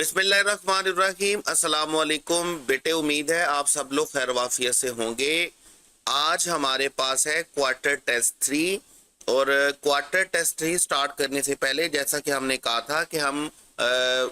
बिस्मिल्लाहिर्रहमानिर्रहीम। अस्सलाम वालेकुम बेटे, उम्मीद है आप सब लोग खैर वाफियत से होंगे। आज हमारे पास है क्वार्टर टेस्ट 3 और क्वार्टर टेस्ट 3 स्टार्ट करने से पहले जैसा कि हमने कहा था कि हम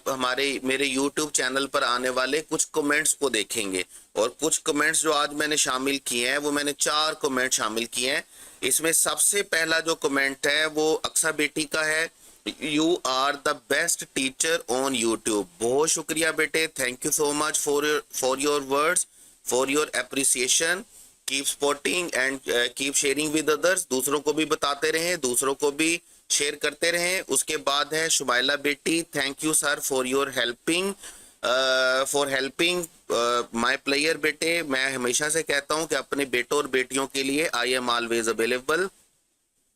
हमारे मेरे यूट्यूब चैनल पर आने वाले कुछ कमेंट्स को देखेंगे और कुछ कमेंट्स जो आज मैंने शामिल किए हैं वो मैंने 4 कमेंट शामिल किए हैं। इसमें सबसे पहला जो कमेंट है वो अक्सा बेटी का है। You are the best teacher on YouTube. बहुत शुक्रिया बेटे, thank you so much for your words, for your appreciation. Keep supporting and keep sharing with others. दूसरों को भी बताते रहें, दूसरों को भी शेयर करते रहें। उसके बाद है शुमाइला बेटी, thank you sir for your helping my player. बेटे मैं हमेशा से कहता हूं कि अपने बेटों और बेटियों के लिए I am always available.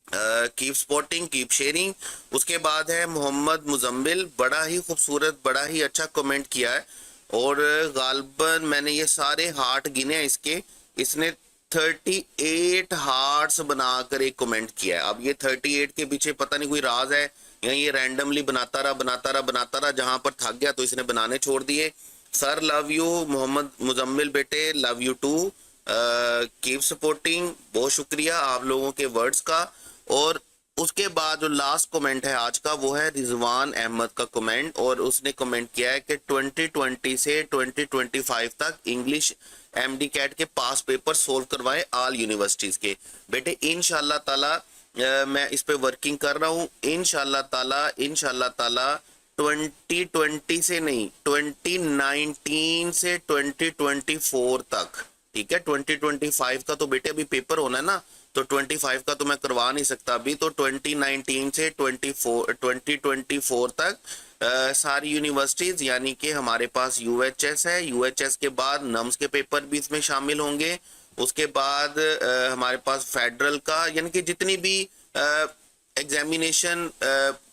Keep supporting, keep sharing. उसके बाद है मोहम्मद मुजम्मिल, बड़ा ही खूबसूरत, बड़ा ही अच्छा कमेंट किया है और गालबन मैंने ये सारे हार्ट गिने इसके। इसने 38 हार्ट्स बनाकर एक कमेंट किया है। अब ये 38 के पीछे पता नहीं कोई राज है या ये रैंडमली बनाता रहा, जहां पर थक गया तो इसने बनाने छोड़ दिए। Sir love you Mohammed Muzammil बेटे, love you too. Keep supporting. बहुत शुक्रिया आप लोगों के वर्ड्स का। और उसके बाद जो लास्ट कमेंट है आज का वो है रिजवान अहमद का कमेंट और उसने कमेंट किया है कि 2020 से 2025 तक इंग्लिश एमडी कैट के पास पेपर सोल्व करवाएं ऑल यूनिवर्सिटीज के। बेटे इंशाल्लाह ताला मैं इस पे वर्किंग कर रहा हूँ। इंशाल्लाह ताला 2020 से नहीं 2019 से 2024 तक, ठीक है। 2025 का तो बेटे अभी पेपर होना है ना, तो 25 का तो मैं करवा नहीं सकता अभी। तो 2019 से 2024 तक सारी यूनिवर्सिटीज, यानी कि हमारे पास यूएचएस है, यूएचएस के बाद नम्स के पेपर भी इसमें शामिल होंगे। उसके बाद हमारे पास फेडरल का, यानी कि जितनी भी examination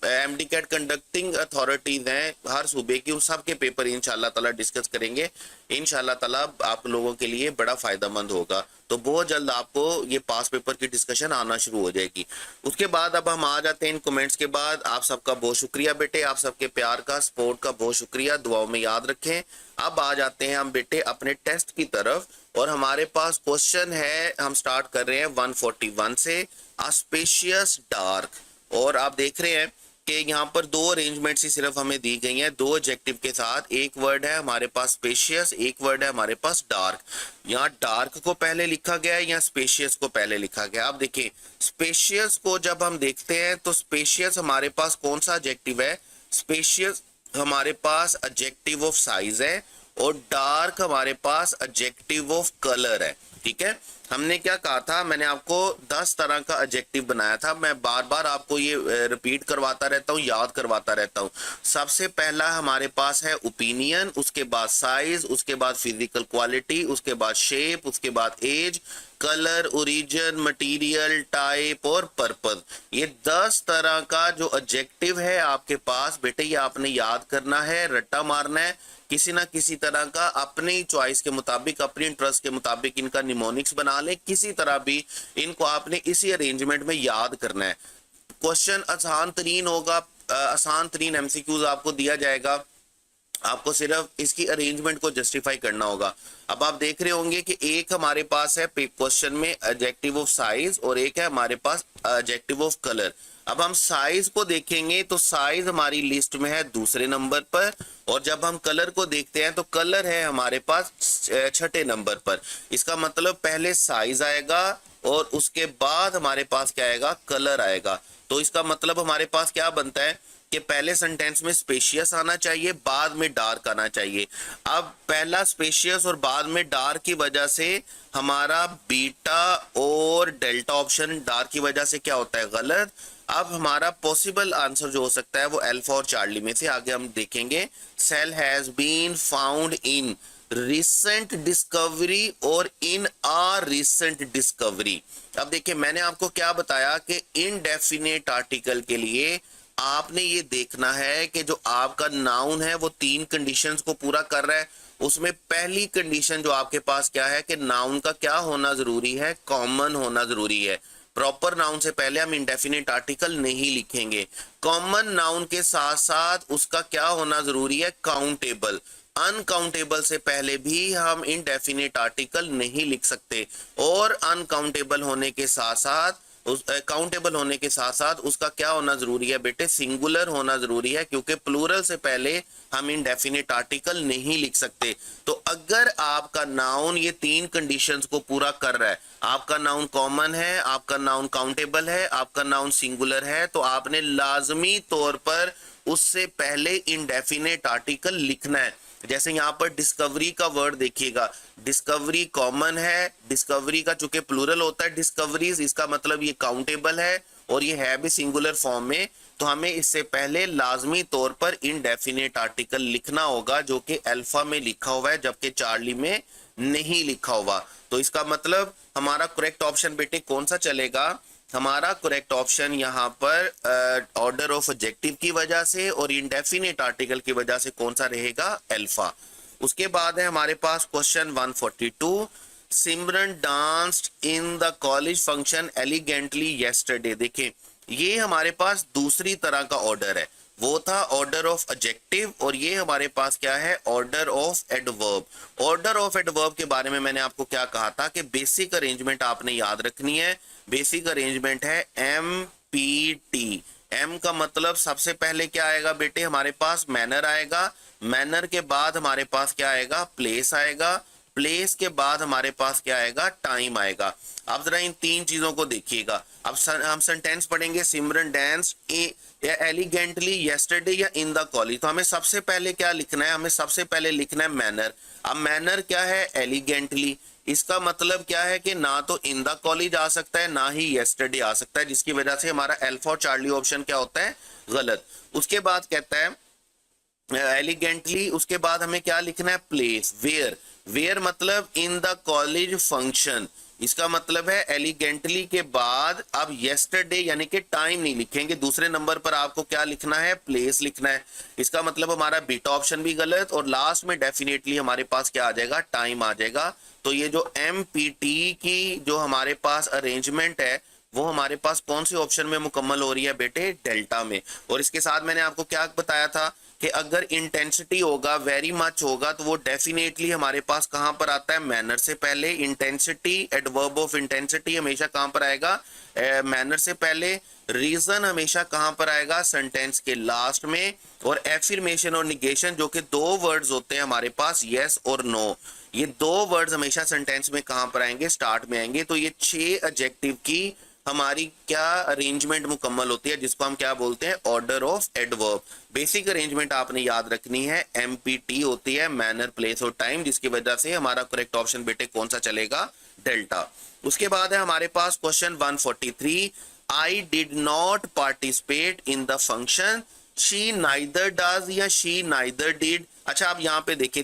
MDCAT conducting authorities हैं हर सूबे की, उन सब के पेपर इंशाल्लाह ताला डिस्कस करेंगे। इंशाल्लाह ताला आप लोगों के लिए बड़ा फायदेमंद होगा। तो बहुत जल्द आपको ये पास पेपर की डिस्कशन आना शुरू हो जाएगी। उसके बाद अब हम आ जाते हैं इन कमेंट्स के बाद। आप सबका बहुत शुक्रिया बेटे, आप सबके प्यार का, सपोर्ट का बहुत शुक्रिया, दुआओं में याद रखें। अब आ जाते हैं हम बेटे अपने टेस्ट की तरफ और हमारे पास क्वेश्चन है, हम स्टार्ट कर रहे हैं 141 से, अ स्पेशियस डार्क। और आप देख रहे हैं कि यहाँ पर 2 अरेंजमेंट्स ही सिर्फ हमें दी गई हैं, 2 एडजेक्टिव के साथ। एक वर्ड है हमारे पास स्पेशियस, एक वर्ड है हमारे पास डार्क। यहाँ डार्क को पहले लिखा गया है, यहाँ स्पेशियस को पहले लिखा गया। आप देखिए स्पेशियस को जब हम देखते हैं तो स्पेशियस हमारे पास कौन सा एडजेक्टिव है? स्पेशियस हमारे पास एडजेक्टिव ऑफ साइज है और डार्क हमारे पास एडजेक्टिव ऑफ कलर है, ठीक है। हमने क्या कहा था, मैंने आपको 10 तरह का एडजेक्टिव बनाया था। मैं बार बार आपको ये रिपीट करवाता रहता हूँ, याद करवाता रहता हूँ। सबसे पहला हमारे पास है ओपिनियन, उसके बाद साइज, उसके बाद फिजिकल क्वालिटी, उसके बाद शेप, उसके बाद age, colour, origin, material, type और पर्पस। ये 10 तरह का जो एडजेक्टिव है आपके पास बेटे, ये आपने याद करना है, रट्टा मारना है किसी ना किसी तरह का, अपनी चॉइस के मुताबिक, अपनी इंटरेस्ट के मुताबिक इनका निमोनिक्स बना ले। किसी तरह भी इनको आपने इसी अरेंजमेंट में याद करना है। क्वेश्चन आसान तरीन होगा, आसान तरीन एमसीक्यूज आपको दिया जाएगा, आपको सिर्फ इसकी अरेंजमेंट को जस्टिफाई करना होगा। अब आप देख रहे होंगे कि एक हमारे पास है क्वेश्चन में एडजेक्टिव ऑफ साइज और एक है हमारे पास एडजेक्टिव ऑफ कलर। अब हम साइज को देखेंगे तो साइज हमारी लिस्ट में है दूसरे नंबर पर, और जब हम कलर को देखते हैं तो कलर है हमारे पास 6ठे नंबर पर। इसका मतलब पहले साइज आएगा और उसके बाद हमारे पास क्या आएगा? कलर आएगा। तो इसका मतलब हमारे पास क्या बनता है कि पहले सेंटेंस में स्पेशियस आना चाहिए, बाद में डार्क आना चाहिए। अब पहला स्पेशियस और बाद में डार्क की वजह से हमारा बीटा और डेल्टा ऑप्शन डार्क की वजह से क्या होता है? गलत। अब हमारा पॉसिबल आंसर जो हो सकता है वो अल्फा और चार्ली में से, आगे हम देखेंगे। Cell has been found in recent discovery और इन आ रिसेंट डिस्कवरी। अब देखिए मैंने आपको क्या बताया कि इनडेफिनेट आर्टिकल के लिए आपने ये देखना है कि जो आपका नाउन है वो 3 कंडीशंस को पूरा कर रहा है। उसमें पहली कंडीशन जो आपके पास क्या है कि नाउन का क्या होना जरूरी है? कॉमन होना जरूरी है। प्रॉपर नाउन से पहले हम इंडेफिनिट आर्टिकल नहीं लिखेंगे। कॉमन नाउन के साथ साथ उसका क्या होना जरूरी है, काउंटेबल। अनकाउंटेबल से पहले भी हम इंडेफिनिट आर्टिकल नहीं लिख सकते, और अनकाउंटेबल होने के साथ साथ उस काउंटेबल होने के साथ साथ उसका क्या होना जरूरी है बेटे, सिंगुलर होना जरूरी है, क्योंकि प्लूरल से पहले हम इंडेफिनिट आर्टिकल नहीं लिख सकते। तो अगर आपका नाउन ये तीन कंडीशंस को पूरा कर रहा है, आपका नाउन कॉमन है, आपका नाउन काउंटेबल है, आपका नाउन सिंगुलर है, तो आपने लाजमी तौर पर उससे पहले इंडेफिनिट आर्टिकल लिखना है। जैसे यहाँ पर डिस्कवरी का वर्ड देखिएगा, डिस्कवरी कॉमन है, डिस्कवरी का चूंकि प्लूरल होता है डिस्कवरीज, इसका मतलब ये काउंटेबल है और ये है भी सिंगुलर फॉर्म में, तो हमें इससे पहले लाजमी तौर पर इनडेफिनेट आर्टिकल लिखना होगा, जो कि अल्फा में लिखा हुआ है जबकि चार्ली में नहीं लिखा हुआ। तो इसका मतलब हमारा करेक्ट ऑप्शन बेटे कौन सा चलेगा, हमारा करेक्ट ऑप्शन यहाँ पर ऑर्डर ऑफ एडजेक्टिव की वजह से और इंडेफिनिट आर्टिकल की वजह से कौन सा रहेगा, अल्फा। उसके बाद है हमारे पास question 142, Simran danced in the college function elegantly yesterday. देखें ये हमारे पास दूसरी तरह का ऑर्डर है, वो था ऑर्डर ऑफ एडजेक्टिव, और ये हमारे पास क्या है, order of adverb. Order of adverb के बारे में मैंने आपको क्या कहा था कि बेसिक अरेंजमेंट आपने याद रखनी है। बेसिक अरेंजमेंट है MPT। एम का मतलब सबसे पहले क्या आएगा बेटे, हमारे पास मैनर आएगा, मैनर के बाद हमारे पास क्या आएगा, प्लेस आएगा, प्लेस के बाद हमारे पास क्या आएगा, टाइम आएगा। अब जरा इन तीन चीजों को देखिएगा। अब हम सेंटेंस पढ़ेंगे, सिमरन डांस एलिगेंटली येस्टरडे या इन द कॉलेज। तो हमें सबसे पहले क्या लिखना है, हमें सबसे पहले लिखना है मैनर। अब मैनर क्या है, एलिगेंटली, इसका मतलब क्या है कि ना तो इन द कॉलेज आ सकता है ना ही येस्टरडे आ सकता है, जिसकी वजह से हमारा अल्फा और चार्ली ऑप्शन क्या होता है, गलत। उसके बाद कहता है एलिगेंटली, उसके बाद हमें क्या लिखना है, प्लेस, वेयर। वेयर मतलब इन द कॉलेज फंक्शन, इसका मतलब है एलिगेंटली के बाद अब येस्टरडे यानी कि टाइम नहीं लिखेंगे, दूसरे नंबर पर आपको क्या लिखना है, प्लेस लिखना है। इसका मतलब हमारा बीटा ऑप्शन भी गलत, और लास्ट में डेफिनेटली हमारे पास क्या आ जाएगा, टाइम आ जाएगा। तो ये जो MPT की जो हमारे पास अरेंजमेंट है वो हमारे पास कौन से ऑप्शन में मुकम्मल हो रही है बेटे, डेल्टा में। और इसके साथ मैंने आपको क्या बताया था कि अगर इंटेंसिटी होगा, वेरी मच होगा, तो वो डेफिनेटली हमारे पास कहां पर आता है, मैनर से पहले। इंटेंसिटी, एडवर्ब ऑफ इंटेंसिटी हमेशा कहां पर आएगा, मैनर से पहले। रीजन हमेशा कहां पर आएगा, सेंटेंस के लास्ट में। और एफर्मेशन और निगेशन जो कि दो वर्ड्स होते हैं हमारे पास, यस और नो, ये दो वर्ड्स हमेशा सेंटेंस में कहां पर आएंगे, स्टार्ट में आएंगे। तो ये 6 एडजेक्टिव की हमारी क्या अरेंजमेंट मुकम्मल होती है, जिसको हम क्या बोलते हैं, order of adverb. Basic arrangement आपने याद रखनी है, MPT होती है, मैनर, प्लेस और टाइम, जिसकी वजह से हमारा करेक्ट ऑप्शन बेटे कौन सा चलेगा, डेल्टा। उसके बाद है हमारे पास question 143, I did not participate in the function, she neither does या शी नाइदर डिड। अच्छा आप यहाँ पे देखिए,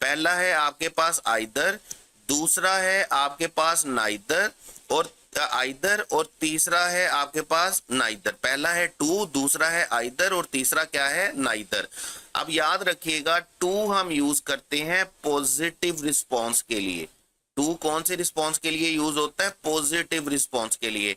पहला है आपके पास आइदर, दूसरा है आपके पास नाइदर और आइदर, और तीसरा है आपके पास नाइदर। पहला है टू, दूसरा है आइदर और तीसरा क्या है, नाइदर। अब याद रखिएगा टू हम यूज करते हैं पॉजिटिव रिस्पॉन्स के लिए। टू कौन से रिस्पॉन्स के लिए यूज होता है, पॉजिटिव रिस्पॉन्स के लिए।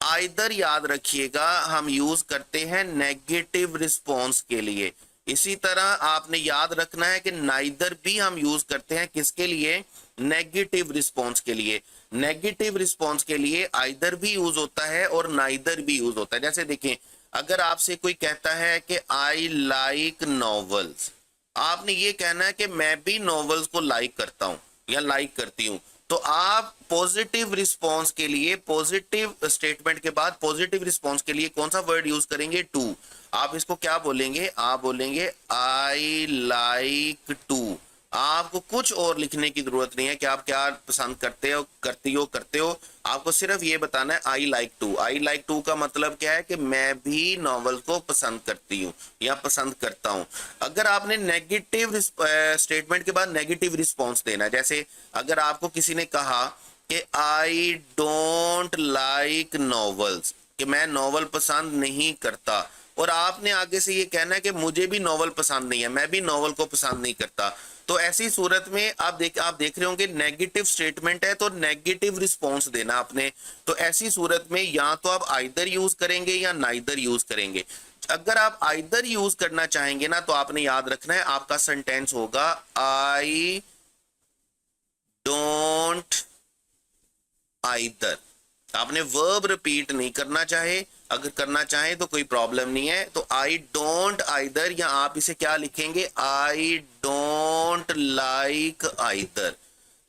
आइदर याद रखिएगा हम यूज करते हैं नेगेटिव रिस्पॉन्स के लिए। इसी तरह आपने याद रखना है कि नाइदर भी हम यूज करते हैं किसके लिए, नेगेटिव रिस्पॉन्स के लिए। नेगेटिव रिस्पॉन्स के लिए आइदर भी यूज होता है और नाइदर भी यूज होता है। जैसे देखें, अगर आपसे कोई कहता है कि आई लाइक नॉवेल्स, आपने ये कहना है कि मैं भी नॉवेल्स को लाइक करता हूं या लाइक करती हूं, तो आप पॉजिटिव रिस्पॉन्स के लिए, पॉजिटिव स्टेटमेंट के बाद पॉजिटिव रिस्पॉन्स के लिए कौन सा वर्ड यूज करेंगे, टू। आप इसको क्या बोलेंगे, आप बोलेंगे आई लाइक टू। आपको कुछ और लिखने की जरूरत नहीं है कि आप क्या पसंद करते हो, करती हो, करते हो। आपको सिर्फ ये बताना है I like to. I like to का मतलब क्या है कि मैं भी नॉवल को पसंद करती हूँ या पसंद करता हूँ। अगर आपने नेगेटिव स्टेटमेंट के बाद नेगेटिव रिस्पॉन्स देना है, जैसे अगर आपको किसी ने कहा कि आई डोंट लाइक नॉवेल्स, कि मैं नॉवल पसंद नहीं करता, और आपने आगे से ये कहना है कि मुझे भी नॉवल पसंद नहीं है, मैं भी नॉवल को पसंद नहीं करता, तो ऐसी सूरत में आप देख रहे होंगे नेगेटिव स्टेटमेंट है तो नेगेटिव रिस्पॉन्स देना आपने। तो ऐसी सूरत में या तो आप आइदर यूज करेंगे या नाइदर यूज करेंगे। अगर आप आइदर यूज करना चाहेंगे ना तो आपने याद रखना है आपका सेंटेंस होगा आई डोंट आइदर। आपने वर्ब रिपीट नहीं करना चाहे, अगर करना चाहे तो कोई प्रॉब्लम नहीं है। तो आई डोंट आइदर, या आप इसे क्या लिखेंगे आई डोंट लाइक आइदर।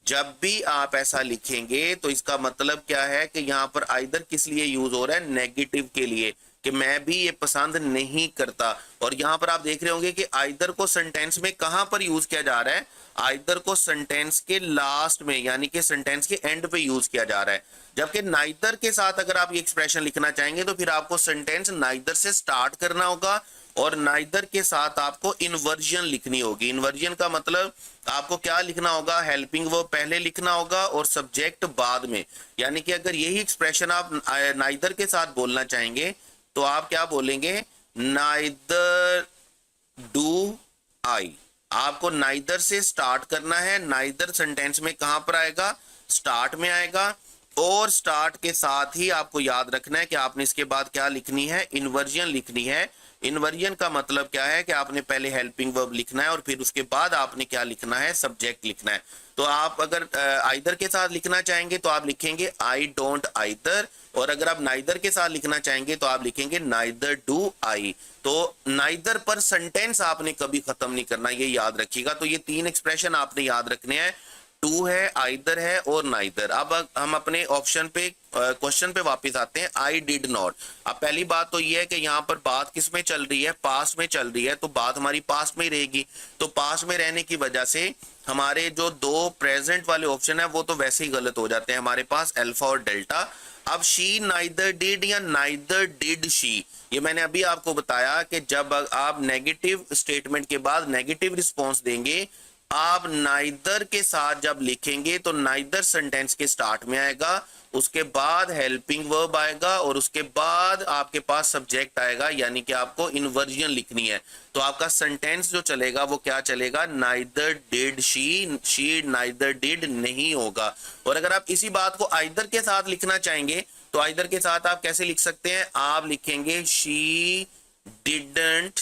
जब भी आप ऐसा लिखेंगे तो इसका मतलब क्या है कि यहां पर आइदर किस लिए यूज हो रहा है, नेगेटिव के लिए, कि मैं भी ये पसंद नहीं करता। और यहां पर आप देख रहे होंगे कि आइदर को सेंटेंस में कहां पर यूज किया जा रहा है, आइदर को सेंटेंस के लास्ट में यानी कि सेंटेंस के एंड पे यूज किया जा रहा है। जबकि नाइदर के साथ अगर आप ये एक्सप्रेशन लिखना चाहेंगे तो फिर आपको सेंटेंस नाइदर से स्टार्ट करना होगा और नाइदर के साथ आपको इन्वर्जन लिखनी होगी। इन्वर्जन का मतलब आपको क्या लिखना होगा, हेल्पिंग वर्ब पहले लिखना होगा और सब्जेक्ट बाद में। यानी कि अगर यही एक्सप्रेशन आप नाइदर के साथ बोलना चाहेंगे तो आप क्या बोलेंगे, नाइदर डू आई। आपको नाइदर से स्टार्ट करना है। नाइदर सेंटेंस में कहां पर आएगा, स्टार्ट में आएगा, और स्टार्ट के साथ ही आपको याद रखना है कि आपने इसके बाद क्या लिखनी है, इन्वर्जन लिखनी है। इन्वर्जन का मतलब क्या है कि आपने पहले हेल्पिंग वर्ब लिखना है और फिर उसके बाद आपने क्या लिखना है, सब्जेक्ट लिखना है। तो आप अगर आइदर के साथ लिखना चाहेंगे तो आप लिखेंगे आई डोंट आइदर, और अगर आप नाइदर के साथ लिखना चाहेंगे तो आप लिखेंगे नाइदर डू आई। तो नाइदर पर सेंटेंस आपने कभी खत्म नहीं करना, ये याद रखिएगा। तो ये तीन एक्सप्रेशन आपने याद रखने हैं, टू है, आइदर है और नाइदर। अब हम अपने ऑप्शन पे क्वेश्चन पे वापस आते हैं, आई डिड नॉट। अब पहली बात तो ये है कि यहाँ पर बात किस में चल रही है, पास्ट में चल रही है, तो बात हमारी पास्ट में ही रहेगी। तो पास्ट में रहने की वजह से हमारे जो दो प्रेजेंट वाले ऑप्शन है वो तो वैसे ही गलत हो जाते हैं, हमारे पास अल्फा और डेल्टा। अब शी नाइदर डिड या नाइदर डिड शी, ये मैंने अभी आपको बताया कि जब आप नेगेटिव स्टेटमेंट के बाद नेगेटिव रिस्पॉन्स देंगे, आप नाइदर के साथ जब लिखेंगे तो नाइदर सेंटेंस के स्टार्ट में आएगा, उसके बाद हेल्पिंग वर्ब आएगा और उसके बाद आपके पास सब्जेक्ट आएगा, यानी कि आपको इन्वर्जन लिखनी है। तो आपका सेंटेंस जो चलेगा वो क्या चलेगा, neither did she neither did नहीं होगा। और अगर आप इसी बात को आइदर के साथ लिखना चाहेंगे तो आइदर के साथ आप कैसे लिख सकते हैं, आप लिखेंगे शी डिडंट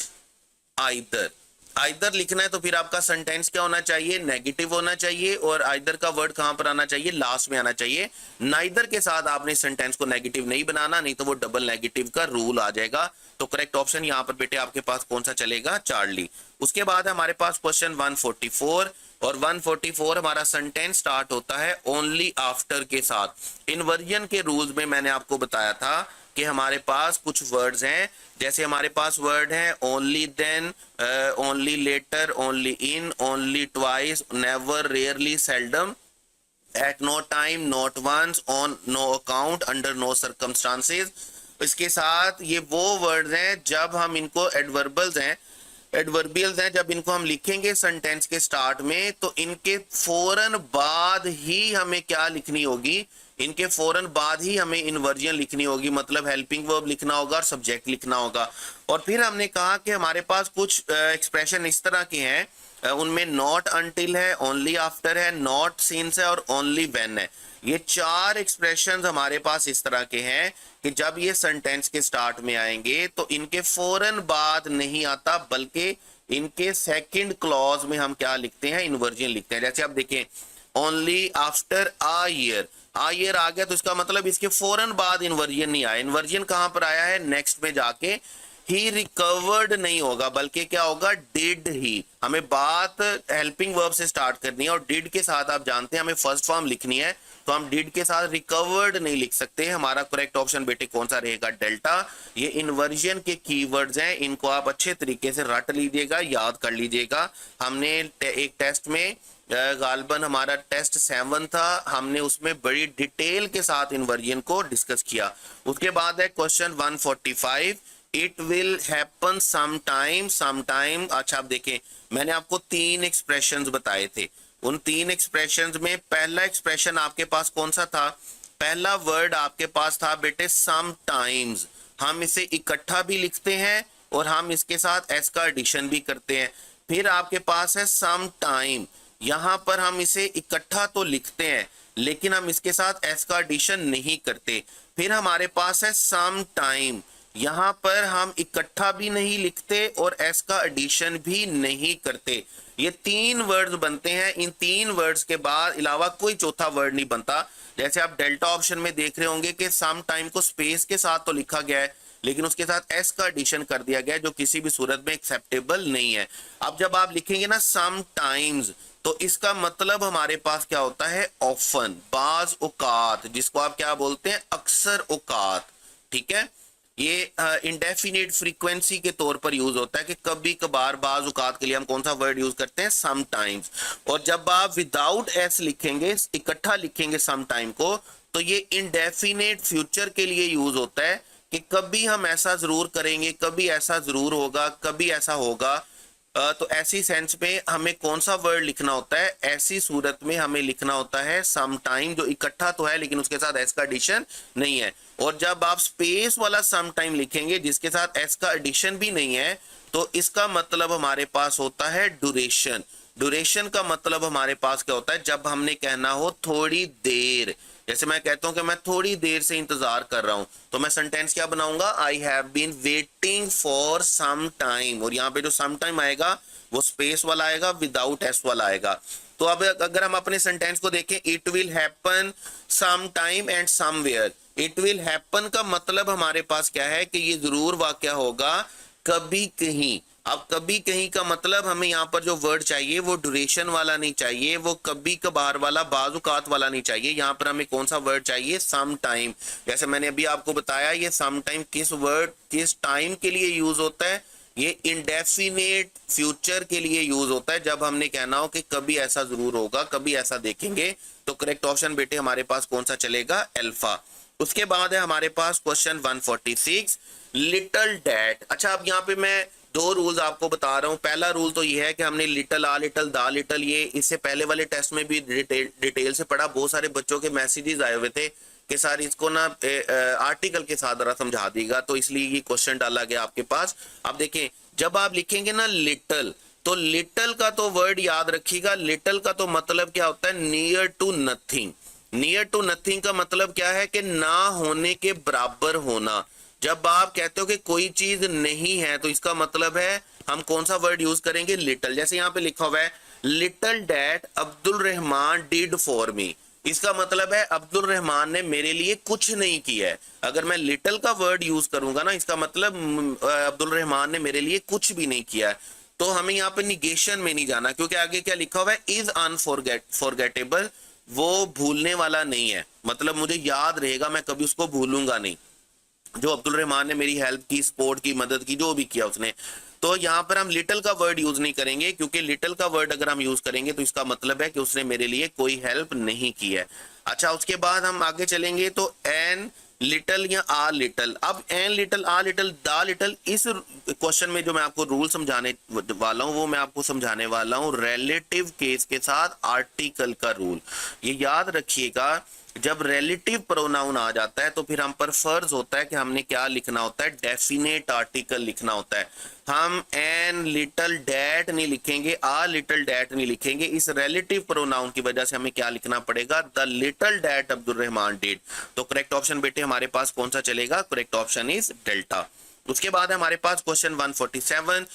आइदर। आइदर लिखना है तो फिर आपका सेंटेंस क्या होना चाहिए, नेगेटिव होना चाहिए, और आइदर का वर्ड कहां पर आना चाहिए, लास्ट में आना चाहिए। नाइदर के साथ आपने सेंटेंस को नेगेटिव नहीं बनाना, नहीं तो वो डबल नेगेटिव का रूल आ जाएगा। तो करेक्ट ऑप्शन यहां पर बेटे आपके पास कौन सा चलेगा, चार्ली। उसके बाद हमारे पास क्वेश्चन 144, और 144 हमारा सेंटेंस स्टार्ट होता है ओनली आफ्टर के साथ। इन्वर्जन के रूल्स में मैंने आपको बताया था कि हमारे पास कुछ वर्ड्स हैं, जैसे हमारे पास वर्ड है only then, only later, only in, only twice, never, rarely, seldom, at no time, not once, on no account, under no circumstances. इसके साथ ये वो वर्ड्स हैं जब हम इनको एडवर्बियल्स हैं, जब इनको हम लिखेंगे सेंटेंस के स्टार्ट में तो इनके फौरन बाद ही हमें क्या लिखनी होगी, इनके फौरन बाद ही हमें इन्वर्जन लिखनी होगी, मतलब हेल्पिंग वर्ब लिखना होगा और सब्जेक्ट लिखना होगा। और फिर हमने कहा कि हमारे पास कुछ एक्सप्रेशन इस तरह के हैं, उनमें नॉट अनटिल है, ओनली आफ्टर है, नॉट सिंस है और ओनली व्हेन है। ये चार एक्सप्रेशंस हमारे पास इस तरह के हैं कि जब ये सेंटेंस के स्टार्ट में आएंगे तो इनके फौरन बाद नहीं आता, बल्कि इनके सेकंड क्लॉज में हम क्या लिखते हैं, इन्वर्जन लिखते हैं। जैसे आप देखें ओनली आफ्टर आ ईयर आ गया तो इसका मतलब इसके फौरन बाद इन्वर्जन नहीं आया। इन्वर्जन कहां पर आया है, नेक्स्ट में जाके। ही रिकवर्ड नहीं होगा, बल्कि क्या होगा, डिड ही। हमें बात हेल्पिंग वर्ब से स्टार्ट करनी है और डिड के साथ आप जानते हैं हमें फर्स्ट फॉर्म लिखनी है, तो हम डिड के साथ रिकवर्ड नहीं लिख सकते। हमारा करेक्ट ऑप्शन बेटे कौन सा रहेगा, डेल्टा। ये इन्वर्जन के कीवर्ड्स हैं, इनको आप अच्छे तरीके से रट लीजिएगा, याद कर लीजिएगा। हमने एक टेस्ट में गालबन हमारा टेस्ट 7 था, हमने उसमें बड़ी डिटेल के साथ इन्वर्जन को डिस्कस किया। उसके बाद है question 145, it will happen sometime. अच्छा आप देखें मैंने आपको 3 एक्सप्रेशंस बताए थे, उन 3 एक्सप्रेशंस में पहला एक्सप्रेशन आपके पास कौन सा था, पहला वर्ड आपके पास था बेटे समटाइम्स। हम इसे इकट्ठा भी लिखते हैं और हम इसके साथ एस का एडिशन भी करते हैं। फिर आपके पास है सम टाइम, यहाँ पर हम इसे इकट्ठा तो लिखते हैं लेकिन हम इसके साथ एस का एडिशन नहीं करते। फिर हमारे पास है सम टाइम, यहाँ पर हम इकट्ठा भी नहीं लिखते और एस का एडिशन भी नहीं करते। ये 3 वर्ड्स बनते हैं। इन 3 वर्ड्स के बाद अलावा कोई चौथा वर्ड नहीं बनता। जैसे आप डेल्टा ऑप्शन में देख रहे होंगे कि सम टाइम को स्पेस के साथ तो लिखा गया है लेकिन उसके साथ एस का एडिशन कर दिया गया है, जो किसी भी सूरत में एक्सेप्टेबल नहीं है। अब जब आप लिखेंगे ना सम टाइम्स, तो इसका मतलब हमारे पास क्या होता है, ऑफन, बाज औकात, जिसको आप क्या बोलते हैं, अक्सर औकात। ठीक है, ये इंडेफिनिट फ्रीक्वेंसी के तौर पर यूज होता है कि कभी कभार, बाज औकात के लिए हम कौन सा वर्ड यूज करते हैं, सम टाइम्स। और जब आप विदाउट एस लिखेंगे, इकट्ठा लिखेंगे सम टाइम को, तो ये इंडेफिनिट फ्यूचर के लिए यूज होता है कि कभी हम ऐसा जरूर करेंगे, कभी ऐसा जरूर होगा, कभी ऐसा होगा। तो ऐसी सेंस में हमें कौन सा वर्ड लिखना होता है, ऐसी सूरत में हमें लिखना होता है सम टाइम, जो इकट्ठा तो है लेकिन उसके साथ एस का एडिशन नहीं है। और जब आप स्पेस वाला सम टाइम लिखेंगे जिसके साथ एस का एडिशन भी नहीं है, तो इसका मतलब हमारे पास होता है ड्यूरेशन। ड्यूरेशन का मतलब हमारे पास क्या होता है, जब हमने कहना हो थोड़ी देर, जैसे मैं कहता हूं कि मैं थोड़ी देर से इंतजार कर रहा हूं, तो मैं सेंटेंस क्या बनाऊंगा, I have been waiting for some time. और यहाँ पे जो सम टाइम आएगा वो स्पेस वाला आएगा, विदाउट एस वाला आएगा। तो अब अगर हम अपने सेंटेंस को देखें, it will happen some time and somewhere. It will happen का मतलब हमारे पास क्या है कि ये जरूर वाकया होगा कभी कहीं। अब कभी कहीं का मतलब हमें यहाँ पर जो वर्ड चाहिए वो ड्यूरेशन वाला नहीं चाहिए, वो कभी कभार वाला, बाजुकात वाला नहीं चाहिए। यहाँ पर हमें कौन सा वर्ड चाहिए, सम टाइम। जैसे मैंने अभी आपको बताया, ये सम टाइम किस वर्ड, किस टाइम के लिए यूज होता है, ये इंडेफिनेट फ्यूचर के लिए यूज होता है, जब हमने कहना हो कि कभी ऐसा जरूर होगा, कभी ऐसा देखेंगे। तो करेक्ट ऑप्शन बेटे हमारे पास कौन सा चलेगा, अल्फा। उसके बाद है हमारे पास क्वेश्चन 146, लिटल डैट। अच्छा, अब यहाँ पे मैं 2 रूल्स आपको बता रहा हूँ। पहला रूल तो ये है कि हमने लिटल, आ लिटल, दा लिटल, ये इससे पहले वाले टेस्ट में भी डिटेल से पढ़ा। बहुत सारे बच्चों के मैसेजेस आए हुए थे कि सर इसको ना आर्टिकल के साथ जरा समझा दीगा, तो इसलिए ये क्वेश्चन डाला गया आपके पास। अब देखें, जब आप लिखेंगे ना लिटल, तो लिटल का तो वर्ड याद रखिएगा, लिटल का तो मतलब क्या होता है, near to nothing. Near to nothing का मतलब क्या है कि ना होने के बराबर होना। जब आप कहते हो कि कोई चीज नहीं है, तो इसका मतलब है हम कौन सा वर्ड यूज करेंगे, लिटल। जैसे यहाँ पे लिखा हुआ है, little that Abdul Rahman did for me. इसका मतलब है अब्दुल रहमान ने मेरे लिए कुछ नहीं किया है। अगर मैं लिटल का वर्ड यूज करूंगा ना, इसका मतलब अब्दुल रहमान ने मेरे लिए कुछ भी नहीं किया है। तो हमें यहाँ पे निगेशन में नहीं जाना, क्योंकि आगे क्या लिखा हुआ है, इज अनफॉरगेटेबल, वो भूलने वाला नहीं है। मतलब मुझे याद रहेगा, मैं कभी उसको भूलूंगा नहीं, जो अब्दुल रहमान ने मेरी हेल्प की, सपोर्ट की, मदद की, जो भी किया उसने। तो यहाँ पर हम लिटल का वर्ड यूज नहीं करेंगे, क्योंकि लिटल का वर्ड अगर हम यूज करेंगे तो इसका मतलब है कि उसने मेरे लिए कोई हेल्प नहीं की है। अच्छा, उसके बाद हम आगे चलेंगे तो एन लिटल या आ लिटल। अब एन लिटल, आ लिटल, दा लिटल, इस क्वेश्चन में जो मैं आपको रूल समझाने वाला हूँ वो मैं आपको समझाने वाला हूँ रिलेटिव केस के साथ आर्टिकल का रूल। ये याद रखिएगा, जब रिलेटिव प्रोनाउन आ जाता है तो फिर हम पर फर्ज होता है कि हमने क्या लिखना होता है, डेफिनेट आर्टिकल लिखना होता है। हम एन लिटल डैट नहीं लिखेंगे, आ लिटल डैट नहीं लिखेंगे। इस रिलेटिव प्रोनाउन की वजह से हमें क्या लिखना पड़ेगा, the little that Abdul Rahman did. तो करेक्ट ऑप्शन बेटे हमारे पास कौन सा चलेगा, करेक्ट ऑप्शन इज डेल्टा। उसके बाद हमारे पास question 147,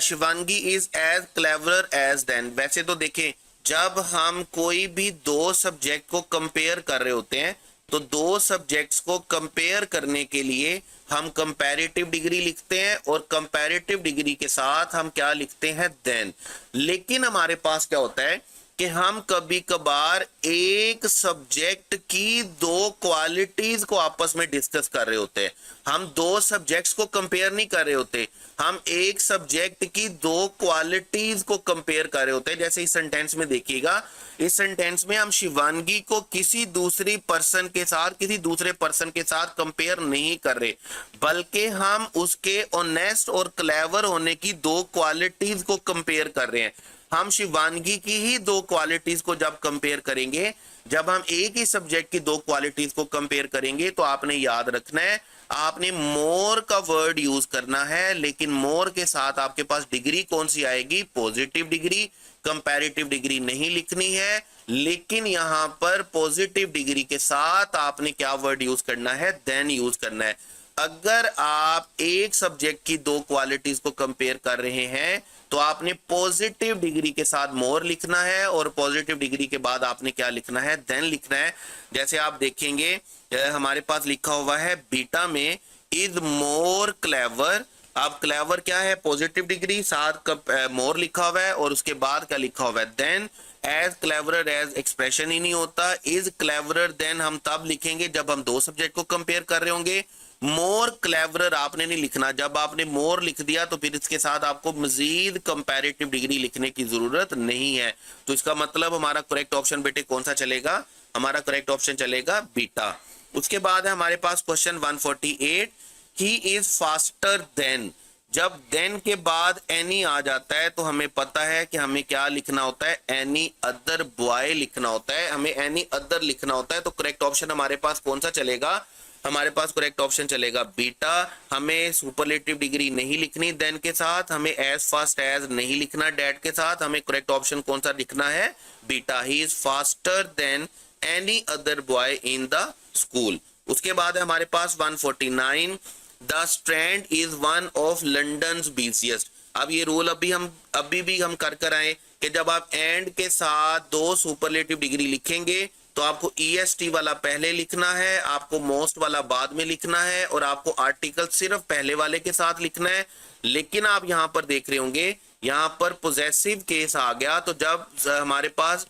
Shivangi is as clever as than. वैसे तो देखें, जब हम कोई भी 2 सब्जेक्ट को कंपेयर कर रहे होते हैं, तो 2 सब्जेक्ट्स को कंपेयर करने के लिए हम कंपैरेटिव डिग्री लिखते हैं, और कंपैरेटिव डिग्री के साथ हम क्या लिखते हैं, देन। लेकिन हमारे पास क्या होता है कि हम कभी कभार एक सब्जेक्ट की 2 क्वालिटीज को आपस में डिस्कस कर रहे होते हैं। हम 2 सब्जेक्ट्स को कंपेयर नहीं कर रहे होते, हम एक सब्जेक्ट की 2 क्वालिटीज को कंपेयर कर रहे होते हैं। जैसे इस सेंटेंस में देखिएगा, इस सेंटेंस में हम शिवांगी को किसी दूसरी पर्सन के साथ, किसी दूसरे पर्सन के साथ कंपेयर नहीं कर रहे, बल्कि हम उसके ऑनेस्ट और क्लेवर होने की 2 क्वालिटीज को कंपेयर कर रहे हैं। हम शिवांगी की ही 2 क्वालिटीज को जब कंपेयर करेंगे, जब हम एक ही सब्जेक्ट की 2 क्वालिटीज को कंपेयर करेंगे, तो आपने याद रखना है आपने मोर का वर्ड यूज करना है, लेकिन मोर के साथ आपके पास डिग्री कौन सी आएगी, पॉजिटिव डिग्री। कंपैरेटिव डिग्री नहीं लिखनी है, लेकिन यहां पर पॉजिटिव डिग्री के साथ आपने क्या वर्ड यूज करना है, देन यूज करना है। अगर आप एक सब्जेक्ट की दो क्वालिटीज को कंपेयर कर रहे हैं तो आपने पॉजिटिव डिग्री के साथ मोर लिखना है और पॉजिटिव डिग्री के बाद आपने क्या लिखना है, देन लिखना है। जैसे आप देखेंगे हमारे पास लिखा हुआ है बीटा में इज मोर क्लेवर। अब क्लेवर क्या है, पॉजिटिव डिग्री, साथ मोर लिखा हुआ है और उसके बाद क्या लिखा हुआ है, than. As cleverer as expression ही नहीं होता, इज क्लेवरर देन हम तब लिखेंगे जब हम दो सब्जेक्ट को कंपेयर कर रहे होंगे। मोर क्लेवरर आपने नहीं लिखना, जब आपने मोर लिख दिया तो फिर इसके साथ आपको मजीद कंपैरेटिव डिग्री लिखने की जरूरत नहीं है। तो इसका मतलब हमारा करेक्ट ऑप्शन बेटे कौन सा चलेगा, हमारा करेक्ट ऑप्शन चलेगा बीटा। उसके बाद है हमारे पास question 148, he is faster than. जब देन के बाद एनी आ जाता है तो हमें पता है कि हमें क्या लिखना होता है, एनी अदर बॉय लिखना होता है, हमें एनी अदर लिखना होता है। तो करेक्ट ऑप्शन हमारे पास कौन सा चलेगा, हमारे पास करेक्ट ऑप्शन चलेगा बीटा। हमें सुपरलेटिव डिग्री नहीं लिखनी देन के साथ, हमें एज फास्ट एज नहीं लिखना डैट के साथ, हमें करेक्ट ऑप्शन कौन सा लिखना है, beta. He is faster then any other boy in the school. उसके बाद है हमारे पास 149, the strand is one of London's busiest. अब ये रूल अभी भी हम कर आए कि जब आप एंड के साथ दो सुपरलेटिव डिग्री लिखेंगे तो आपको EST वाला पहले लिखना है, आपको मोस्ट वाला बाद में लिखना है और आपको आर्टिकल सिर्फ पहले वाले के साथ लिखना है। लेकिन आप यहाँ पर देख रहे होंगे यहाँ पर पोजेसिव केस आ गया, तो जब हमारे पास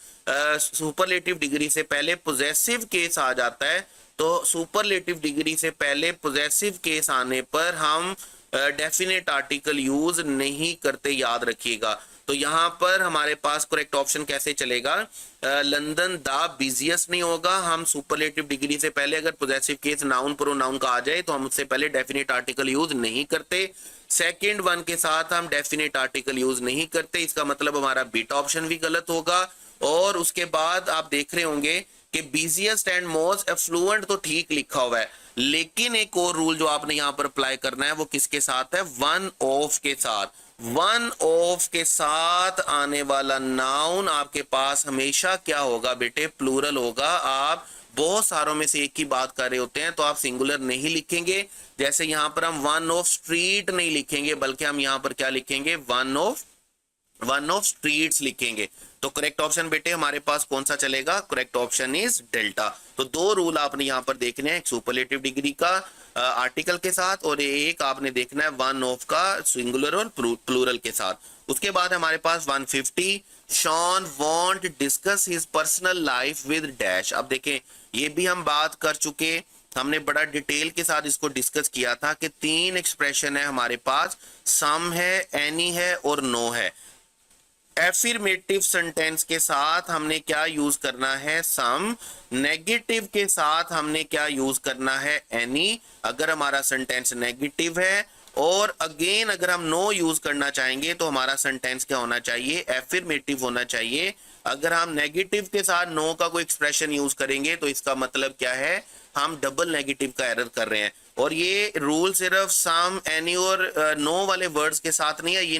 सुपरलेटिव डिग्री से पहले पोजेसिव केस आ जाता है तो सुपरलेटिव डिग्री से पहले पोजेसिव केस आने पर हम डेफिनेट आर्टिकल यूज नहीं करते, याद रखिएगा। तो यहाँ पर हमारे पास करेक्ट ऑप्शन कैसे चलेगा, लंदन द बिजिएस्ट नहीं होगा। हम सुपरलेटिव डिग्री से पहले अगर पोजेसिव केस नाउन प्रोनाउन का आ जाए तो हम उससे पहले डेफिनेट आर्टिकल यूज नहीं करते। सेकंड वन के साथ हम डेफिनेट आर्टिकल यूज नहीं करते, इसका मतलब हमारा बीटा ऑप्शन भी गलत होगा। और उसके बाद आप देख रहे होंगे कि बिजिएस्ट एंड मोस्ट एफ्लुएंट तो ठीक लिखा हुआ है, लेकिन एक और रूल जो आपने यहाँ पर अप्लाई करना है वो किसके साथ है, वन ऑफ के साथ। वन ऑफ के साथ आने वाला नाउन आपके पास हमेशा क्या होगा बेटे, प्लूरल होगा। आप बहुत सारों में से एक ही बात कर रहे होते हैं तो आप सिंगुलर नहीं लिखेंगे। जैसे यहाँ पर हम वन ऑफ स्ट्रीट नहीं लिखेंगे, बल्कि हम यहाँ पर क्या लिखेंगे, वन ऑफ स्ट्रीट्स लिखेंगे। तो करेक्ट ऑप्शन बेटे हमारे पास कौन सा चलेगा, करेक्ट ऑप्शन इज डेल्टा। तो दो रूल आपने यहाँ पर देखने हैं, एक सुपरलेटिव डिग्री का आर्टिकल के साथ और एक आपने देखना है वन ऑफ का सिंगुलर और प्लूरल के साथ। उसके बाद हमारे पास 150, Sean want discuss his personal life with dash. अब देखें ये भी हम बात कर चुके, हमने बड़ा डिटेल के साथ इसको डिस्कस किया था कि तीन एक्सप्रेशन है हमारे पास, सम है, एनी है और नो है। एफर्मेटिव सेंटेंस के साथ हमने क्या यूज करना है, सम। नेगेटिव के साथ हमने क्या यूज करना है, एनी, अगर हमारा सेंटेंस नेगेटिव है। और अगेन अगर हम नो यूज करना चाहेंगे तो हमारा सेंटेंस क्या होना चाहिए, एफर्मेटिव होना चाहिए। अगर हम नेगेटिव के साथ नो का कोई एक्सप्रेशन यूज करेंगे तो इसका मतलब क्या है, हम डबल नेगेटिव का एरर कर रहे हैं। और ये रूल सिर्फ सम, एनी और नो वाले वर्ड्स के साथ नहीं है, ये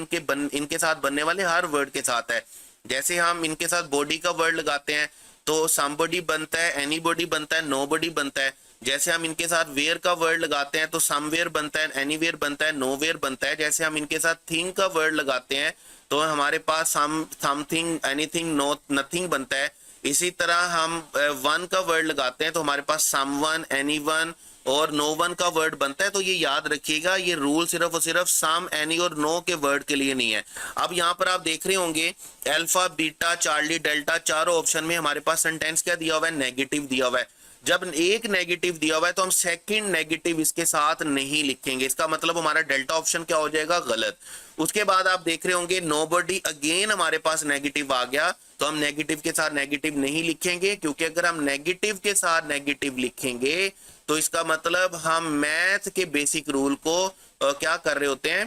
इनके साथ बनने वाले हर वर्ड के साथ है। जैसे हम इनके साथ बॉडी का वर्ड लगाते हैं तो समबॉडी बनता है, एनीबॉडी बनता है, नोबॉडी बनता है। जैसे हम इनके साथ वेयर का वर्ड लगाते हैं तो समवेयर बनता है, एनीवेयर बनता है, नोवेयर बनता है। जैसे हम इनके साथ थिंग का वर्ड लगाते हैं तो हमारे पास समथिंग, एनीथिंग, नो, नथिंग बनता है। इसी तरह हम वन का वर्ड लगाते हैं तो हमारे पास समवन, एनीवन और नो वन का वर्ड बनता है। तो ये याद रखिएगा, ये रूल सिर्फ और सिर्फ सम, एनी और नो के वर्ड के लिए नहीं है। अब यहाँ पर आप देख रहे होंगे अल्फा, बीटा, चार्ली, डेल्टा, चारों ऑप्शन में हमारे पास सेंटेंस क्या दिया हुआ है, नेगेटिव दिया हुआ है। जब एक नेगेटिव दिया हुआ है तो हम सेकंड नेगेटिव इसके साथ नहीं लिखेंगे, इसका मतलब हमारा डेल्टा ऑप्शन क्या हो जाएगा, गलत। उसके बाद आप देख रहे होंगे नोबडी, अगेन हमारे पास नेगेटिव आ गया तो हम नेगेटिव के साथ नेगेटिव नहीं लिखेंगे, क्योंकि अगर हम नेगेटिव के साथ नेगेटिव लिखेंगे तो इसका मतलब हम मैथ के बेसिक रूल को क्या कर रहे होते हैं,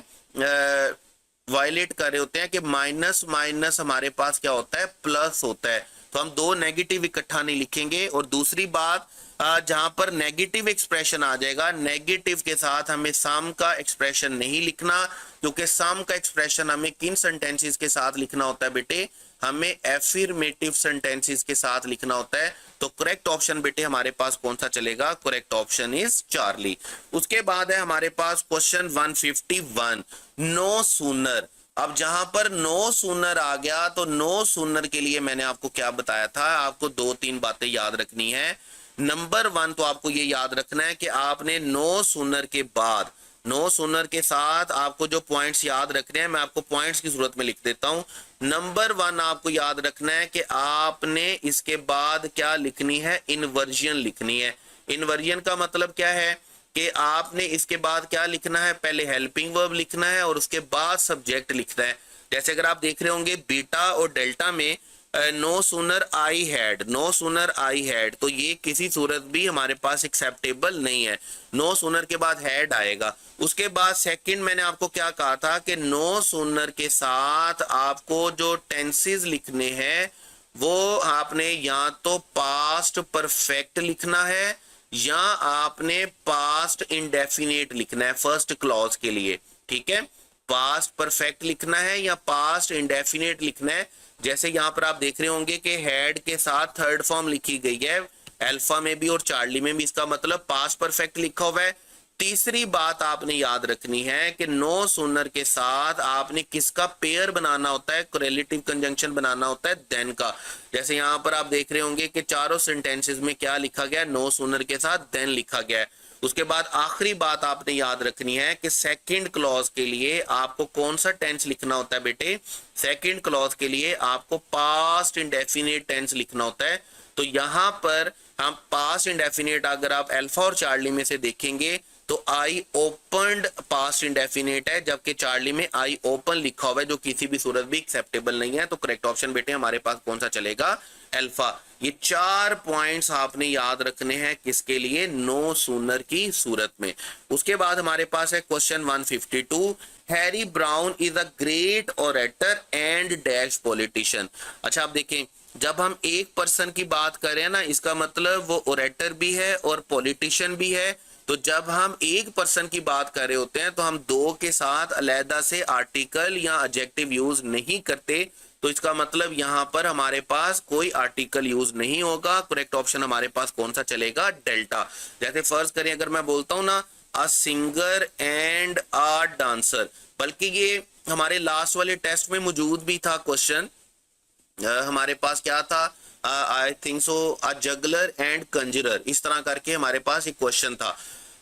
वायलेट कर रहे होते हैं कि माइनस माइनस हमारे पास क्या होता है, प्लस होता है। तो हम दो नेगेटिव इकट्ठा नहीं लिखेंगे। और दूसरी बात, जहां पर नेगेटिव एक्सप्रेशन आ जाएगा, नेगेटिव के साथ हमें सम का एक्सप्रेशन नहीं लिखना, क्योंकि सम का एक्सप्रेशन हमें किन सेंटेंसेस के साथ लिखना होता है बेटे, हमें एफर्मेटिव सेंटेंसेस के साथ लिखना होता है। तो करेक्ट ऑप्शन बेटे हमारे पास कौन सा चलेगा, करेक्ट ऑप्शन इज चार्ली। उसके बाद है हमारे पास क्वेश्चन 151, नो सूनर। अब जहां पर नो सूनर आ गया तो नो सूनर के लिए मैंने आपको क्या बताया था, आपको 2-3 बातें याद रखनी है। नंबर 1 तो आपको ये याद रखना है कि आपने नो सूनर के बाद, नो सूनर के साथ आपको जो पॉइंट्स याद रखने हैं, मैं आपको पॉइंट्स की सूरत में लिख देता हूं। नंबर 1 आपको याद रखना है कि आपने इसके बाद क्या लिखनी है, इन्वर्जन लिखनी है। इन्वर्जन का मतलब क्या है कि आपने इसके बाद क्या लिखना है, पहले हेल्पिंग वर्ब लिखना है और उसके बाद सब्जेक्ट लिखना है। जैसे अगर आप देख रहे होंगे बीटा और डेल्टा में no sooner I had, no sooner I had, तो ये किसी सूरत भी हमारे पास एक्सेप्टेबल नहीं है। नो सूनर के बाद हैड आएगा। उसके बाद सेकंड मैंने आपको क्या कहा था कि नो सूनर के साथ आपको जो टेंसेस लिखने हैं वो आपने या तो पास्ट परफेक्ट लिखना है या आपने पास्ट इंडेफिनिट लिखना है फर्स्ट क्लॉज के लिए। ठीक है, पास्ट परफेक्ट लिखना है या पास्ट इंडेफिनिट लिखना है। जैसे यहाँ पर आप देख रहे होंगे कि हैड के साथ थर्ड फॉर्म लिखी गई है, अल्फा में भी और चार्ली में भी, इसका मतलब पास्ट परफेक्ट लिखा हुआ है। तीसरी बात आपने याद रखनी है कि नो सूनर के साथ आपने किसका पेयर बनाना होता है, कोरिलेटिव कंजंक्शन बनाना होता है देन का। जैसे यहाँ पर आप देख रहे होंगे कि चारों सेंटेंसेस में क्या लिखा गया, नो सूनर के साथ देन लिखा गया है। उसके बाद आखिरी बात आपने याद रखनी है कि सेकंड क्लॉज के लिए आपको कौन सा टेंस लिखना होता है बेटे, सेकंड क्लॉज के लिए आपको पास्ट इंडेफिनिट टेंस लिखना होता है। तो यहां पर हम पास्ट इंडेफिनिट अगर आप अल्फा और चार्ली में से देखेंगे तो आई ओपनड पास्ट इंडेफिनिट है, जबकि चार्ली में आई ओपन लिखा हुआ है, जो किसी भी सूरत भी एक्सेप्टेबल नहीं है। तो करेक्ट ऑप्शन बेटे हमारे पास कौन सा चलेगा, अल्फा। ये 4 पॉइंट्स आपने याद रखने हैं किसके लिए, नो सूनर की सूरत में। उसके बाद हमारे पास है question 152, Harry brown is a great orator and dash politician. अच्छा आप देखें, जब हम एक पर्सन की बात करें ना, इसका मतलब वो ओरेटर भी है और पॉलिटिशियन भी है। तो जब हम एक पर्सन की बात कर रहे होते हैं तो हम दो के साथ अलहदा से आर्टिकल या एडजेक्टिव यूज नहीं करते। तो इसका मतलब यहाँ पर हमारे पास कोई आर्टिकल यूज नहीं होगा। करेक्ट ऑप्शन हमारे पास कौन सा चलेगा, डेल्टा। जैसे फर्ज करें अगर मैं बोलता हूँ ना a singer and a dancer, बल्कि ये हमारे लास्ट वाले टेस्ट में मौजूद भी था क्वेश्चन, हमारे पास क्या था, I think so a juggler and conjurer, इस तरह करके हमारे पास एक क्वेश्चन था।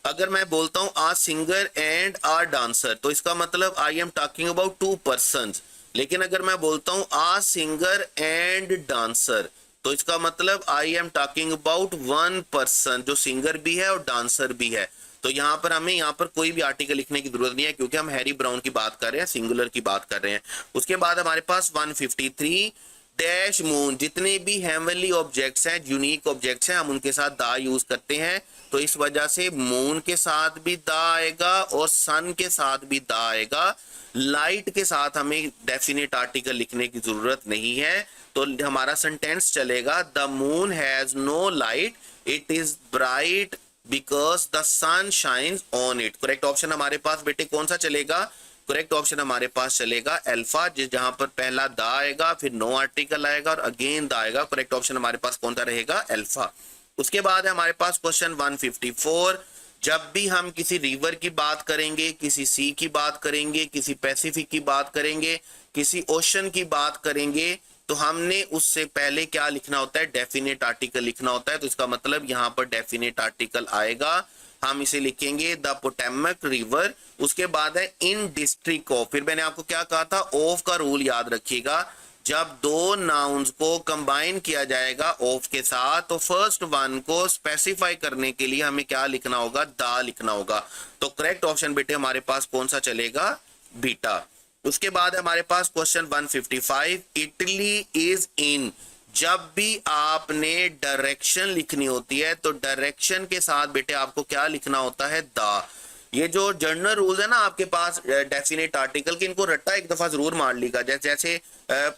अगर मैं बोलता हूँ आ सिंगर एंड आ डांसर, तो इसका मतलब I am talking about 2 persons. लेकिन अगर मैं बोलता हूँ आ सिंगर एंड डांसर, तो इसका मतलब I am talking about 1 person, जो सिंगर भी है और डांसर भी है। तो यहाँ पर हमें यहाँ पर कोई भी आर्टिकल लिखने की जरूरत नहीं है, क्योंकि हम हैरी ब्राउन की बात कर रहे हैं, सिंगुलर की बात कर रहे हैं। उसके बाद हमारे पास 153, डैश मून। जितने भी हेवनली ऑब्जेक्ट्स हैं, यूनिक ऑब्जेक्ट्स हैं, हम उनके साथ दा यूज करते हैं। तो इस वजह से मून के साथ भी दा आएगा और सन के साथ भी दा आएगा। लाइट के साथ हमें डेफिनेट आर्टिकल लिखने की जरूरत नहीं है। तो हमारा सेंटेंस चलेगा the moon has no light, it is bright because the sun shines on it. Correct option हमारे पास बेटे कौन सा चलेगा, करेक्ट ऑप्शन हमारे पास चलेगा अल्फा, जहां पर पहला दा आएगा, फिर नो आर्टिकल आएगा और अगेन दा आएगा। करेक्ट ऑप्शन हमारे पास कौन सा रहेगा, अल्फा। उसके बाद है हमारे पास क्वेश्चन 154, जब भी हम किसी रिवर की बात करेंगे, किसी सी की बात करेंगे, किसी पैसिफिक की बात करेंगे, किसी ओशन की बात करेंगे, तो हमने उससे पहले क्या लिखना होता है, डेफिनेट आर्टिकल लिखना होता है। तो इसका मतलब यहाँ पर डेफिनेट आर्टिकल आएगा, हम इसे लिखेंगे द पोटोमैक रिवर। उसके बाद है इन डिस्ट्रिक्ट ऑफ, फिर मैंने आपको क्या कहा था, ऑफ का रूल याद रखिएगा। जब दो नाउन्स को कंबाइन किया जाएगा ऑफ के साथ, तो फर्स्ट वन को स्पेसिफाई करने के लिए हमें क्या लिखना होगा, दा लिखना होगा। तो करेक्ट ऑप्शन बेटे हमारे पास कौन सा चलेगा, बीटा। उसके बाद हमारे पास क्वेश्चन 155, इटली इज इन। जब भी आपने डायरेक्शन लिखनी होती है तो डायरेक्शन के साथ बेटे आपको क्या लिखना होता है, दा। ये जो जनरल रूल्स है ना आपके पास डेफिनेट आर्टिकल के, इनको रट्टा एक दफा जरूर मार लीजिएगा। जैसे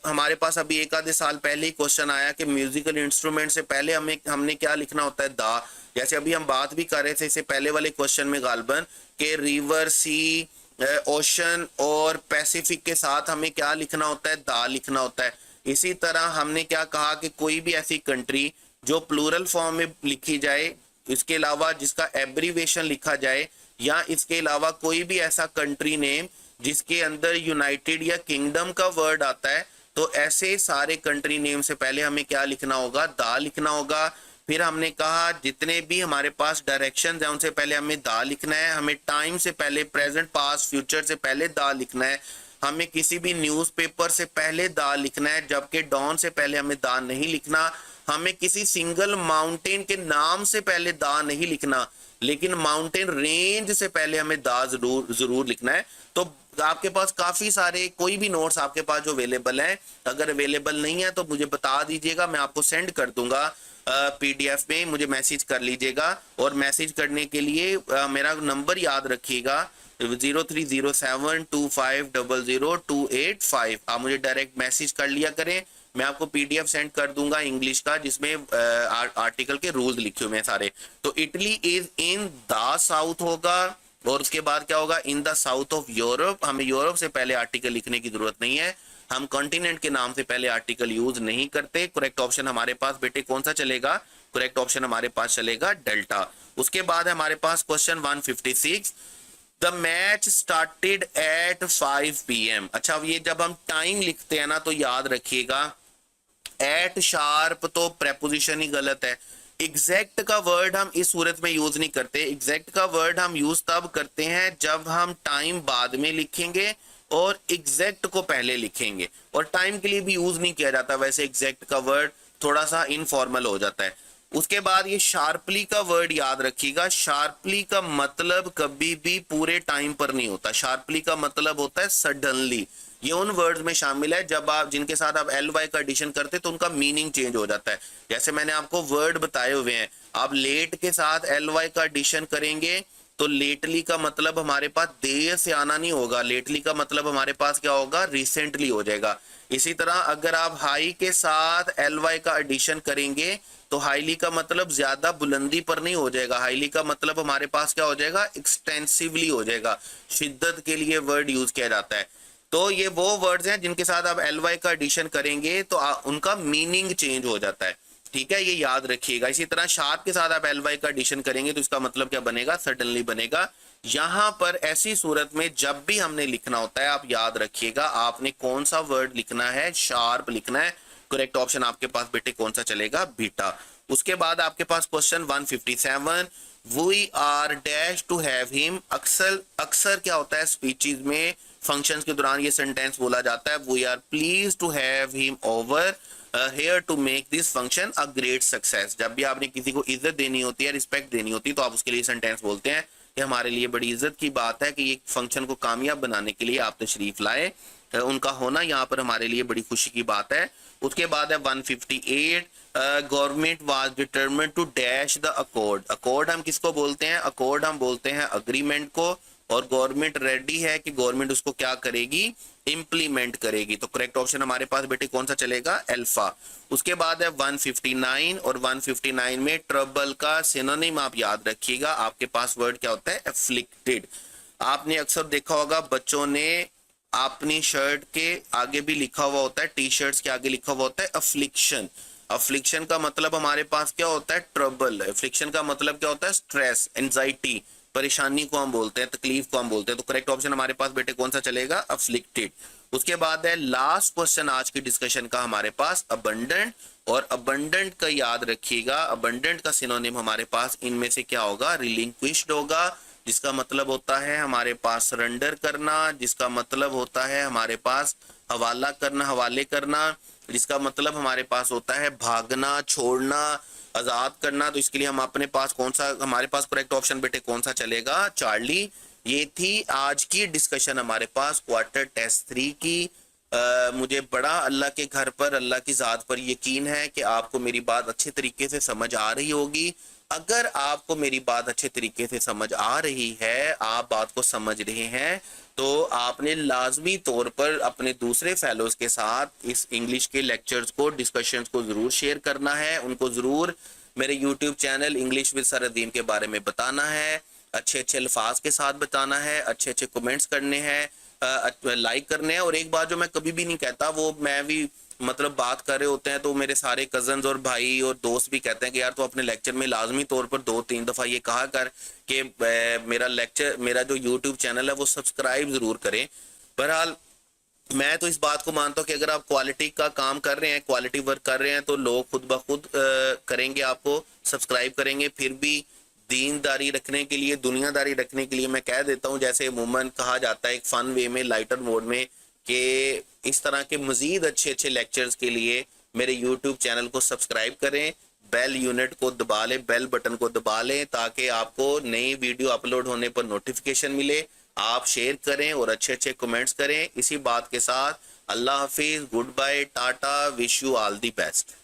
हमारे पास अभी एक आधे साल पहले ही क्वेश्चन आया कि म्यूजिकल इंस्ट्रूमेंट से पहले हमने क्या लिखना होता है, दा। जैसे अभी हम बात भी कर रहे थे इससे पहले वाले क्वेश्चन में गालबन के रिवर, सी, ओशन और पैसिफिक के साथ हमें क्या लिखना होता है, दा लिखना होता है। इसी तरह हमने क्या कहा कि कोई भी ऐसी कंट्री जो प्लूरल फॉर्म में लिखी जाए, इसके अलावा जिसका एब्रीवेशन लिखा जाए, या इसके अलावा कोई भी ऐसा कंट्री नेम जिसके अंदर यूनाइटेड या किंगडम का वर्ड आता है, तो ऐसे सारे कंट्री नेम से पहले हमें क्या लिखना होगा, दा लिखना होगा। फिर हमने कहा जितने भी हमारे पास डायरेक्शंस हैं उनसे पहले हमें दा लिखना है। हमें टाइम से पहले, प्रेजेंट, पास्ट, फ्यूचर से पहले दा लिखना है। हमें किसी भी न्यूज़पेपर से पहले दा लिखना है, जबकि डॉन से पहले हमें दा नहीं लिखना। हमें किसी सिंगल माउंटेन के नाम से पहले दा नहीं लिखना, लेकिन माउंटेन रेंज से पहले हमें दा जरूर लिखना है। तो आपके पास काफी सारे कोई भी नोट्स आपके पास जो अवेलेबल हैं, अगर अवेलेबल नहीं है तो मुझे बता दीजिएगा, मैं आपको सेंड कर दूंगा पीडीएफ में, मुझे मैसेज कर लीजिएगा। और मैसेज करने के लिए मेरा नंबर याद रखिएगा 030725000285। आप मुझे डायरेक्ट मैसेज कर लिया करें, मैं आपको पीडीएफ सेंड कर दूंगा इंग्लिश का, जिसमें आर्टिकल के रूल्स लिखे हुए हैं सारे। तो Italy is in the south होगा, और उसके बाद क्या होगा, in the south of Europe. हमें यूरोप से पहले आर्टिकल लिखने की जरूरत नहीं है, हम कॉन्टिनेंट के नाम से पहले आर्टिकल यूज नहीं करते। करेक्ट ऑप्शन हमारे पास बेटे कौन सा चलेगा, करेक्ट ऑप्शन हमारे पास चलेगा डेल्टा। उसके बाद हमारे पास question 156, the match started at 5 PM। अच्छा, अब ये जब हम टाइम लिखते हैं ना तो याद रखिएगा एट शार्प तो प्रेपोजिशन ही गलत है। एग्जैक्ट का वर्ड हम इस सूरत में यूज नहीं करते। एग्जैक्ट का वर्ड हम यूज तब करते हैं जब हम टाइम बाद में लिखेंगे और एग्जैक्ट को पहले लिखेंगे, और टाइम के लिए भी यूज नहीं किया जाता वैसे एग्जैक्ट का वर्ड, थोड़ा सा इनफॉर्मल हो जाता है। उसके बाद ये शार्पली का वर्ड याद रखिएगा। शार्पली का मतलब कभी भी पूरे टाइम पर नहीं होता, शार्पली का मतलब होता है सडनली। ये उन वर्ड्स में शामिल है जब आप जिनके साथ आप एल वाई का एडिशन करते तो उनका मीनिंग चेंज हो जाता है। जैसे मैंने आपको वर्ड बताए हुए हैं, आप लेट के साथ एल वाई का एडिशन करेंगे तो लेटली का मतलब हमारे पास देर से आना नहीं होगा, लेटली का मतलब हमारे पास क्या होगा, रिसेंटली हो जाएगा। इसी तरह अगर आप हाई के साथ एल वाई का एडिशन करेंगे तो हाईली का मतलब ज्यादा बुलंदी पर नहीं हो जाएगा, हाईली का मतलब हमारे पास क्या हो जाएगा, एक्सटेंसिवली हो जाएगा। शिद्दत के लिए वर्ड यूज किया जाता है। तो ये वो वर्ड्स हैं जिनके साथ आप एल वाई का एडिशन करेंगे तो उनका मीनिंग चेंज हो जाता है, ठीक है, ये याद रखिएगा। इसी तरह शार्प के साथ आप एल वाई का एडिशन करेंगे तो इसका मतलब क्या बनेगा, सडनली बनेगा। यहां पर ऐसी सूरत में जब भी हमने लिखना होता है, आप याद रखिएगा आपने कौन सा वर्ड लिखना है, शार्प लिखना है। करेक्ट ऑप्शन आपके पास बेटे कौन सा चलेगा, बीटा। उसके बाद आपके पास question 157, we are dash to have him. अक्सर अक्सर क्या होता है स्पीचेस में, फंक्शंस के दौरान ये सेंटेंस बोला जाता है, we are pleased to have him over here to make this function a great success। जब भी आपने किसी को इज्जत देनी होती है, रिस्पेक्ट देनी होती है, तो आप उसके लिए सेंटेंस बोलते हैं कि हमारे लिए बड़ी इज्जत की बात है कि ये फंक्शन को कामयाब बनाने के लिए आप तशरीफ लाए, उनका होना यहाँ पर हमारे लिए बड़ी खुशी की बात है। उसके बाद है 158, government was determined to dash the accord. Accord हम किसको बोलते हैं, अकॉर्ड हम बोलते हैं अग्रीमेंट को, और गवर्नमेंट रेडी है कि गवर्नमेंट उसको क्या करेगी, इंप्लीमेंट करेगी। तो करेक्ट ऑप्शन हमारे पास बेटे कौन सा चलेगा, अल्फा। उसके बाद है 159, और 159 में ट्रबल का सिनोनिम आप याद रखिएगा, आपके पास वर्ड क्या होता है, एफ्लिक्टेड। आपने अक्सर देखा होगा बच्चों ने अपनी शर्ट के आगे भी लिखा हुआ होता है, टी शर्ट्स के आगे लिखा हुआ होता है अफ्लिक्शन। अफ्लिक्शन का मतलब हमारे पास क्या होता है, ट्रबल। अफ्लिक्शन का मतलब क्या होता है, स्ट्रेस, एंजाइटी, परेशानी को हम बोलते हैं, तकलीफ को हम बोलते हैं। तो करेक्ट ऑप्शन हमारे पास बेटे कौन सा चलेगा, अफ्लिक्टेड। उसके बाद है लास्ट क्वेश्चन आज की डिस्कशन का हमारे पास अबंडेंट, और अबंडेंट का याद रखिएगा, अबंडेंट का सिनोनिम हमारे पास इनमें से क्या होगा, रिलिंक्विश्ड होगा, जिसका मतलब होता है हमारे पास सरेंडर करना, जिसका मतलब होता है हमारे पास हवाला करना, हवाले करना, जिसका मतलब हमारे पास होता है भागना, छोड़ना, आजाद करना। तो इसके लिए हम अपने पास कौन सा, हमारे पास करेक्ट ऑप्शन बेटे कौन सा चलेगा, चार्ली। ये थी आज की डिस्कशन हमारे पास क्वार्टर टेस्ट 3 की। मुझे बड़ा अल्लाह के घर पर, अल्लाह की ज़ात पर यकीन है कि आपको मेरी बात अच्छे तरीके से समझ आ रही होगी। अगर आपको मेरी बात अच्छे तरीके से समझ आ रही है, आप बात को समझ रहे हैं, तो आपने लाजमी तौर पर अपने दूसरे फेलोज के साथ इस इंग्लिश के लेक्चर्स को, डिस्कशंस को ज़रूर शेयर करना है। उनको ज़रूर मेरे यूट्यूब चैनल इंग्लिश विद सरअद्दीन के बारे में बताना है, अच्छे अच्छे अल्फाज के साथ बताना है, अच्छे अच्छे कमेंट्स करने हैं, लाइक करने हैं। और एक बात जो मैं कभी भी नहीं कहता, वो मैं भी मतलब बात कर रहे होते हैं तो मेरे सारे कजन्स और भाई और दोस्त भी कहते हैं कि यार तो अपने लेक्चर में लाजमी तौर पर 2-3 दफ़ा ये कहा कर कि मेरा लेक्चर, मेरा जो यूट्यूब चैनल है वो सब्सक्राइब ज़रूर करें। बहरहाल मैं तो इस बात को मानता हूँ कि अगर आप क्वालिटी का काम कर रहे हैं, क्वालिटी वर्क कर रहे हैं, तो लोग खुद ब खुद करेंगे, आपको सब्सक्राइब करेंगे। फिर भी दीनदारी रखने के लिए, दुनियादारी रखने के लिए मैं कह देता हूँ, जैसे अमूमन कहा जाता है एक फ़न वे में, लाइटर मोड में, कि इस तरह के मज़ीद अच्छे अच्छे लेक्चर्स के लिए मेरे यूट्यूब चैनल को सब्सक्राइब करें, बेल यूनिट को दबा लें, बेल बटन को दबा लें, ताकि आपको नई वीडियो अपलोड होने पर नोटिफिकेशन मिले। आप शेयर करें और अच्छे अच्छे कमेंट्स करें। इसी बात के साथ अल्लाह हाफिज़, गुड बाय, टाटा, wish you all the best.